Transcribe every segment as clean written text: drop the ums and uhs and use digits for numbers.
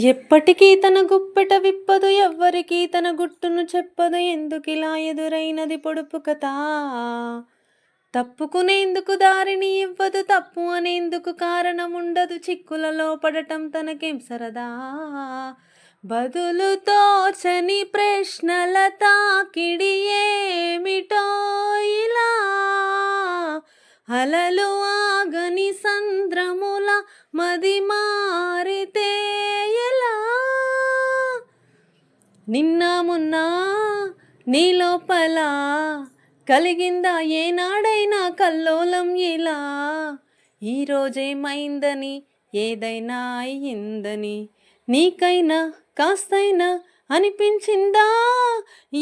ఎప్పటికీ తన గుప్పెట విప్పదు, ఎవ్వరికీ తన గుట్టును చెప్పదు. ఎందుకిలా ఎదురైనది పొడుపు కథ? తప్పుకునేందుకు దారిని ఇవ్వదు, తప్పు అనేందుకు కారణముండదు. చిక్కులలో పడటం తనకేం సరదా? బదులు తోచని ప్రశ్నల తాకిడి ఏమిటో ఇలా. అలలు ఆగని సంద్రముల మది మారితే ఎలా? నిన్న మొన్న నీ లోపల కలిగిందా ఏనాడైనా కల్లోలం ఇలా? ఈరోజేమైందని ఏదైనా అయ్యిందని నీకైనా కాస్తైనా అనిపించిందా?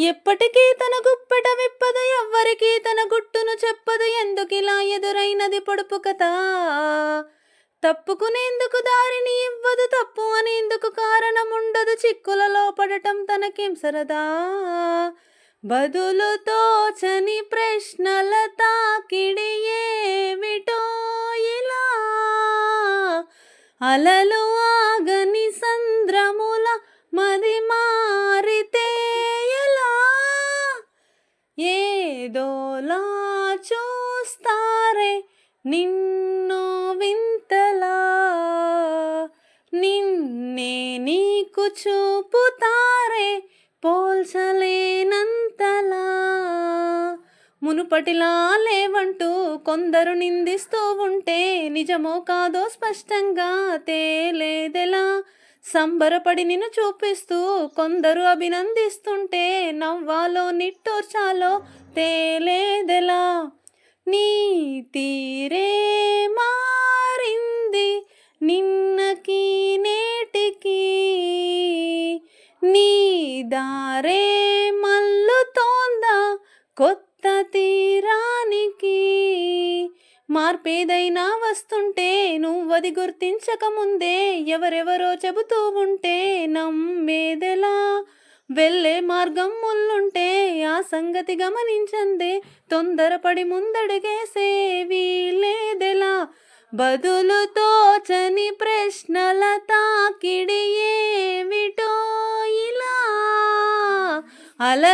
ఎప్పటికీ తన గుప్పెట విప్పదు, ఎవ్వరికీ తన గుట్టును చెప్పదు. ఎందుకిలా ఎదురైనది పొడుపు కథ? తప్పుకునేందుకు దారిని ఇవ్వదు, తప్పు అనేందుకు కారణముండదు. చిక్కులలో పడటం తనకేం సరదా? బదులు తోచని ప్రశ్నల తాకిడి ఏమిటో ఇలా. అలలు ఆగని సంద్రముల మది మారితే ఎలా? ఏదోలా చూస్తారే నిన్నో వింతలా, నిన్నే నీకు చూపుతారే పోల్చలేనంతలా. మునుపటిలా లేవంటూ కొందరు నిందిస్తూ ఉంటే నిజమో కాదో స్పష్టంగా తేలేదెలా? సంబరపడి నిన్ను చూపిస్తూ కొందరు అభినందిస్తుంటే నవ్వాలో నిట్టూర్చాలో తేలేదెలా? నీ తీరే మారింది నిన్నకి నేటికి, నీ దారే మల్లుతోందా కొత్త తీరానికి. మార్పేదైనా వస్తుంటే నువ్వది గుర్తించకముందే ఎవరెవరో చెబుతూ ఉంటే నమ్మేదెలా? వెళ్ళే మార్గం ముల్లుంటే ఆ సంగతి గమనించందే తొందరపడి ముందడుగేసే వీలేదెలా? బదులు తోచని ప్రశ్నల తాకిడి ఏమిటో ఇలా. అల